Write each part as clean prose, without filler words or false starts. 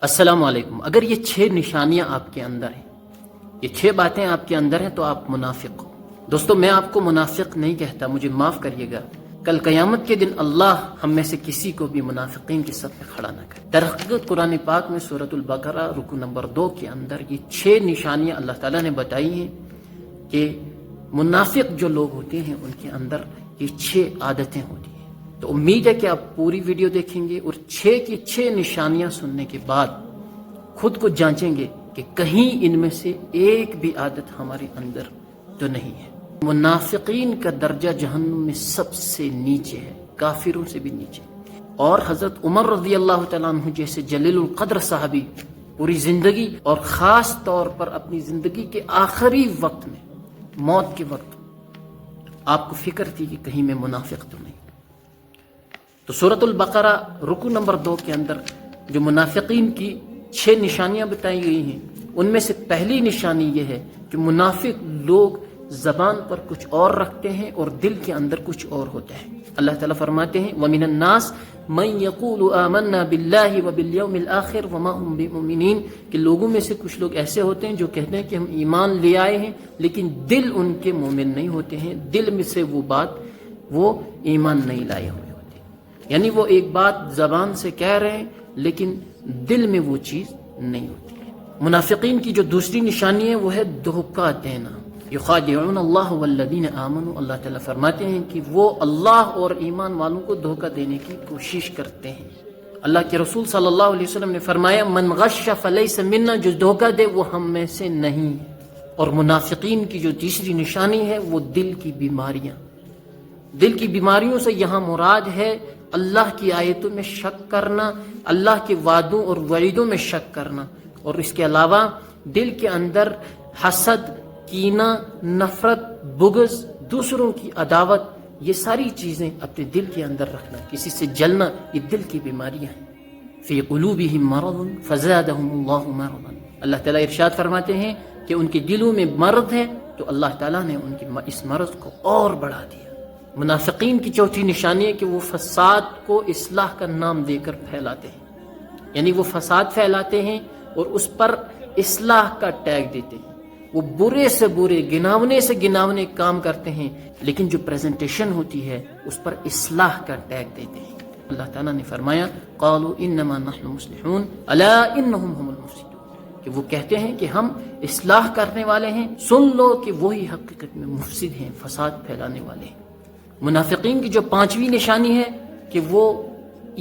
السلام علیکم۔ اگر یہ 6 نشانیاں آپ کے اندر ہیں، یہ 6 باتیں آپ کے اندر ہیں تو آپ منافق ہو۔ دوستو میں آپ کو منافق نہیں کہتا، مجھے معاف کریے گا، کل قیامت کے دن اللہ ہم میں سے کسی کو بھی منافقین کی صف میں کھڑا نہ کرے۔ در حقیقت قرآن پاک میں سورۃ البقرہ رکوع نمبر 2 کے اندر یہ 6 نشانیاں اللہ تعالیٰ نے بتائی ہیں کہ منافق جو لوگ ہوتے ہیں ان کے اندر یہ 6 عادتیں ہوتی ہیں۔ تو امید ہے کہ آپ پوری ویڈیو دیکھیں گے اور 6 کی 6 نشانیاں سننے کے بعد خود کو جانچیں گے کہ کہیں ان میں سے ایک بھی عادت ہمارے اندر تو نہیں ہے۔ منافقین کا درجہ جہنم میں سب سے نیچے ہے، کافروں سے بھی نیچے۔ اور حضرت عمر رضی اللہ تعالیٰ عنہ جیسے جلیل القدر صحابی پوری زندگی اور خاص طور پر اپنی زندگی کے آخری وقت میں، موت کے وقت، آپ کو فکر تھی کہ کہیں میں منافق تو نہیں۔ تو سورۃ البقرہ رکوع نمبر 2 کے اندر جو منافقین کی 6 نشانیاں بتائی گئی ہیں، ان میں سے پہلی نشانی یہ ہے کہ منافق لوگ زبان پر کچھ اور رکھتے ہیں اور دل کے اندر کچھ اور ہوتا ہے۔ اللہ تعالیٰ فرماتے ہیں وَمِنَ النَّاسِ مَن يَقُولُ آمَنَّا بِاللَّهِ وَبِالْيَوْمِ الْآخِرِ وَمَا هُم بِمُؤْمِنِينَ کہ لوگوں میں سے کچھ لوگ ایسے ہوتے ہیں جو کہتے ہیں کہ ہم ایمان لے آئے ہیں، لیکن دل ان کے مومن نہیں ہوتے ہیں، دل میں سے وہ بات وہ ایمان نہیں لائے ہوئے ہوتے، یعنی وہ ایک بات زبان سے کہہ رہے ہیں لیکن دل میں وہ چیز نہیں ہوتی ہے۔ منافقین کی جو دوسری نشانی ہے وہ ہے دھوکہ دینا۔ یخادعون اللہ والذین آمنوا، اللہ تعالیٰ فرماتے ہیں کہ وہ اللہ اور ایمان والوں کو دھوکہ دینے کی کوشش کرتے ہیں۔ اللہ کے رسول صلی اللہ علیہ وسلم نے فرمایا من غش فلیس منا، جو دھوکہ دے وہ ہم میں سے نہیں۔ اور منافقین کی جو تیسری نشانی ہے وہ دل کی بیماریاں۔ دل کی بیماریوں سے یہاں مراد ہے اللہ کی آیتوں میں شک کرنا، اللہ کے وعدوں اور وعیدوں میں شک کرنا، اور اس کے علاوہ دل کے اندر حسد، کینہ، نفرت، بغض، دوسروں کی عداوت، یہ ساری چیزیں اپنے دل کے اندر رکھنا، کسی سے جلنا، یہ دل کی بیماریاں ہیں۔ فی قلوبہم مرض فزادہم اللہ مرضا، اللہ تعالیٰ ارشاد فرماتے ہیں کہ ان کے دلوں میں مرض ہے تو اللہ تعالیٰ نے ان کے اس مرض کو اور بڑھا دیا۔ منافقین کی چوتھی نشانی ہے کہ وہ فساد کو اصلاح کا نام دے کر پھیلاتے ہیں، یعنی وہ فساد پھیلاتے ہیں اور اس پر اصلاح کا ٹیگ دیتے ہیں۔ وہ برے سے برے، گناونے سے گناونے کام کرتے ہیں، لیکن جو پریزنٹیشن ہوتی ہے اس پر اصلاح کا ٹیگ دیتے ہیں۔ اللہ تعالیٰ نے فرمایا قالوا انما نحن مصلحون الا انهم هم المفسدون، کہ وہ کہتے ہیں کہ ہم اصلاح کرنے والے ہیں، سن لو کہ وہی حقیقت میں مفسد ہیں، فساد پھیلانے والے ہیں۔ منافقین کی جو 5ویں نشانی ہے کہ وہ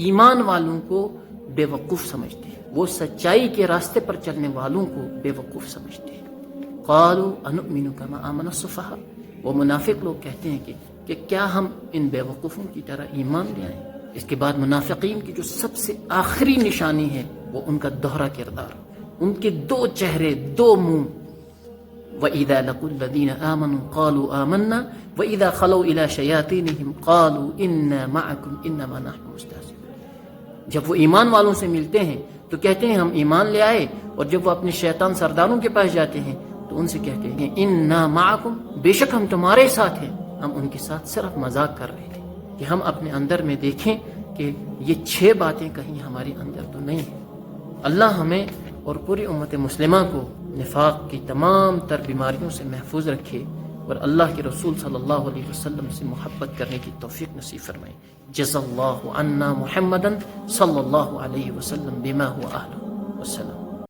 ایمان والوں کو بے وقوف سمجھتے ہیں، وہ سچائی کے راستے پر چلنے والوں کو بے وقوف سمجھتے ہیں۔ قالوا انؤمن كما آمن السفهاء، وہ منافق لوگ کہتے ہیں کہ کیا ہم ان بے وقوفوں کی طرح ایمان لے آئیں۔ اس کے بعد منافقین کی جو سب سے آخری نشانی ہے وہ ان کا دوہرا کردار، ان کے 2 چہرے، 2 منہ۔ وَإِذَا لَقُوا الَّذِينَ آمَنُوا قَالُوا آمَنَّا وَإِذَا خَلَوْا إِلَى شَيَاطِينِهِمْ قَالُوا إِنَّا مَعَكُمْ إِنَّمَا نَحْنُ مُسْتَهْزِئُونَ، جب وہ ایمان والوں سے ملتے ہیں تو کہتے ہیں ہم ایمان لے آئے، اور جب وہ اپنے شیطان سرداروں کے پاس جاتے ہیں تو ان سے کہتے ہیں اِنَّا مَعَكُمْ، بے شک ہم تمہارے ساتھ ہیں، ہم ان کے ساتھ صرف مذاق کر رہے تھے۔ کہ ہم اپنے اندر میں دیکھیں کہ یہ 6 باتیں کہیں ہمارے اندر تو نہیں ہیں۔ اللہ ہمیں اور پوری امت مسلمہ کو نفاق کی تمام تر بیماریوں سے محفوظ رکھے، اور اللہ کے رسول صلی اللہ علیہ وسلم سے محبت کرنے کی توفیق نصیب فرمائے۔ جزا اللہ عنا محمدا صلی اللہ علیہ وسلم بما هو اہلہ، والسلام۔